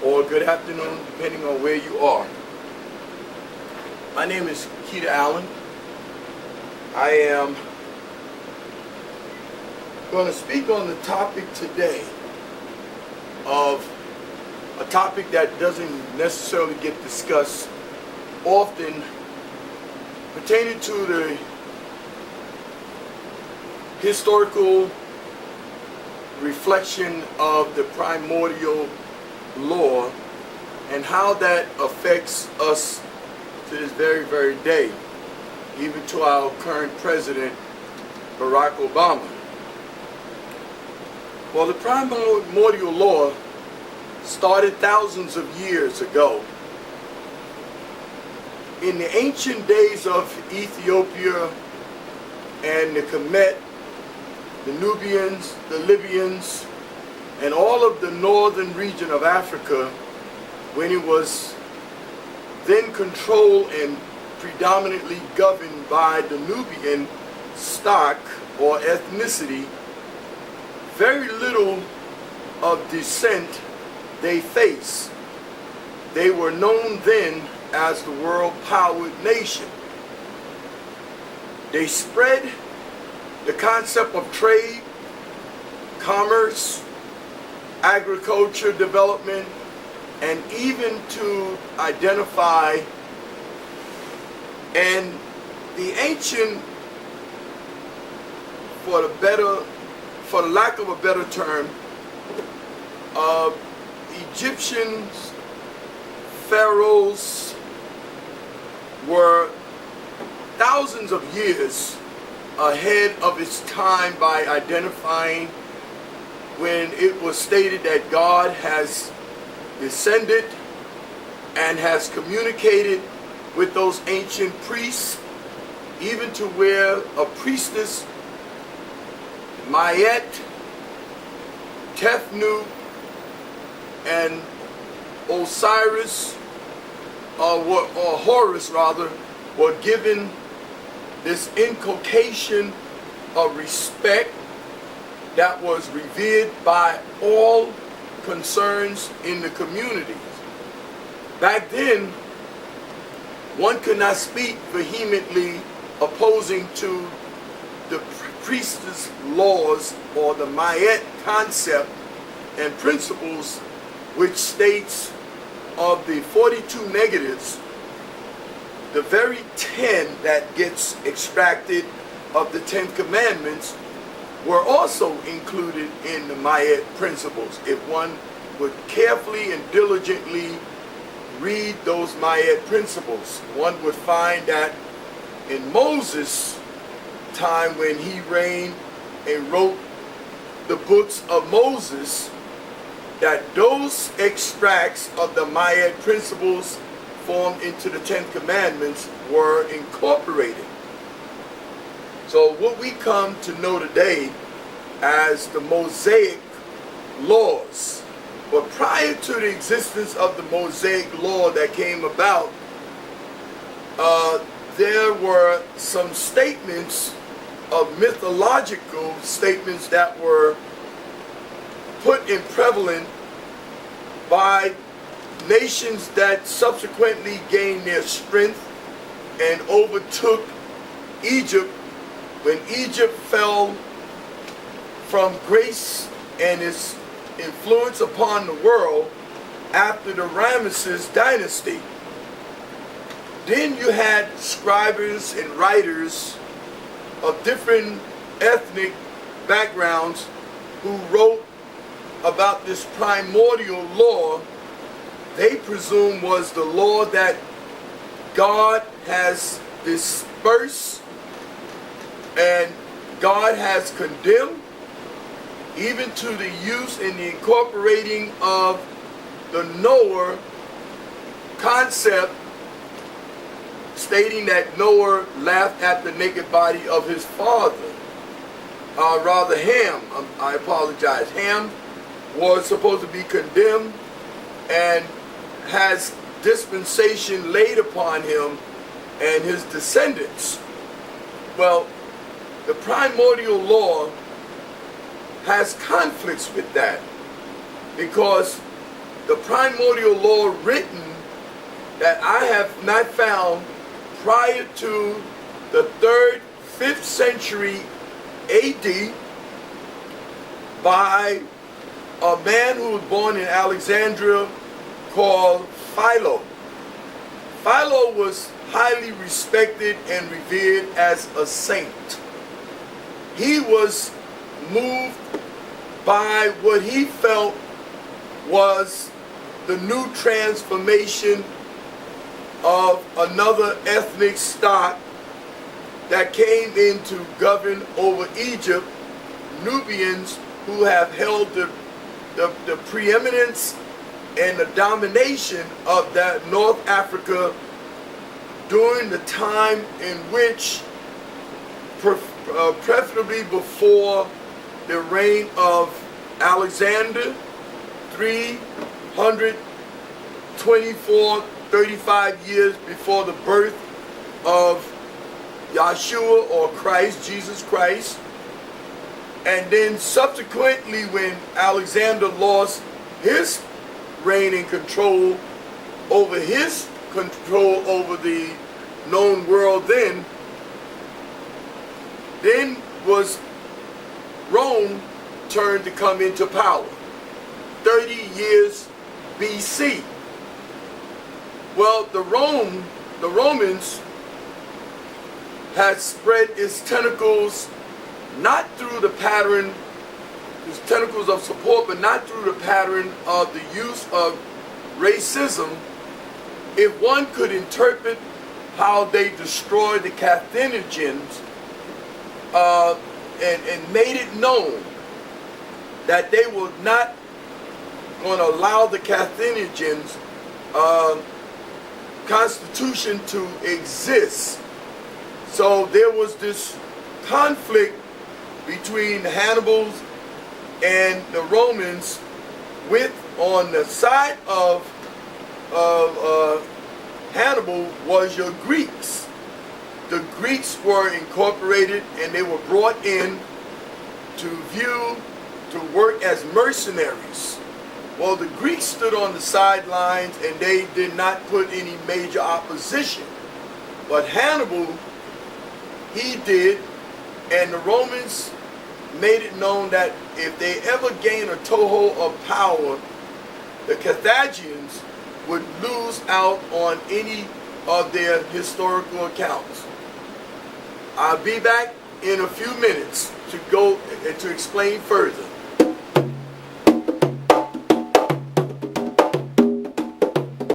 or good afternoon, depending on where you are. My name is Keta Allen. I am going to speak on the topic today of a topic that doesn't necessarily get discussed often, pertaining to the historical reflection of the Primordial Law and how that affects us to this very, very day, even to our current president, Barack Obama. Well, the Primordial Law started thousands of years ago. In the ancient days of Ethiopia and the Kemet, the Nubians, the Libyans, and all of the northern region of Africa, when it was then controlled and predominantly governed by the Nubian stock or ethnicity, very little of dissent they faced. They were known then as the world-powered nation. They spread the concept of trade, commerce, agriculture development, and even to identify, and the ancient, for the lack of a better term, Egyptians, pharaohs were thousands of years ahead of its time by identifying when it was stated that God has descended and has communicated with those ancient priests, even to where a priestess, Mayet, Tefnu, and Osiris, or Horus rather, were given this inculcation of respect that was revered by all concerns in the communities. Back then, one could not speak vehemently opposing to the priestess laws or the Mayet concept and principles, which states of the 42 negatives, the very 10 that gets extracted of the 10 commandments were also included in the Mayet principles. If one would carefully and diligently read those Mayet principles, one would find that in Moses' time, when he reigned and wrote the books of Moses, that those extracts of the Mayet principles formed into the 10 commandments were incorporated. So what we come to know today as the Mosaic laws, but prior to the existence of the Mosaic law that came about, there were some statements of mythological statements that were put in prevalent by nations that subsequently gained their strength and overtook Egypt when Egypt fell from grace and its influence upon the world after the Ramesses dynasty. Then you had scribes and writers of different ethnic backgrounds who wrote about this primordial law. They presume was the law that God has dispersed and God has condemned, even to the use and the incorporating of the Noah concept, stating that Noah laughed at the naked body of his father. Rather Ham, I apologize. Ham was supposed to be condemned and has dispensation laid upon him and his descendants. Well, the primordial law has conflicts with that, because the Primordial Law written that I have not found prior to the 3rd, 5th century AD by a man who was born in Alexandria called Philo. Philo was highly respected and revered as a saint. He was moved by what he felt was the new transformation of another ethnic stock that came in to govern over Egypt, Nubians who have held the preeminence and the domination of that North Africa during the time in which, preferably before the reign of Alexander, 335 years before the birth of Yahshua or Christ, Jesus Christ. And then subsequently, when Alexander lost his reign and control over the known world, then was Rome turned to come into power. 30 years BC. Well, the Romans had spread its tentacles not through the pattern, its tentacles of support, but not through the pattern of the use of racism. If one could interpret how they destroyed the Carthaginians and made it known that they were not going to allow the Carthaginians constitution to exist. So there was this conflict between the Hannibals and the Romans, with on the side of Hannibal was your Greeks. The Greeks were incorporated and they were brought in to work as mercenaries. Well, the Greeks stood on the sidelines and they did not put any major opposition. But Hannibal, he did, and the Romans made it known that if they ever gain a toehold of power, the Carthaginians would lose out on any of their historical accounts. I'll be back in a few minutes to go and to explain further.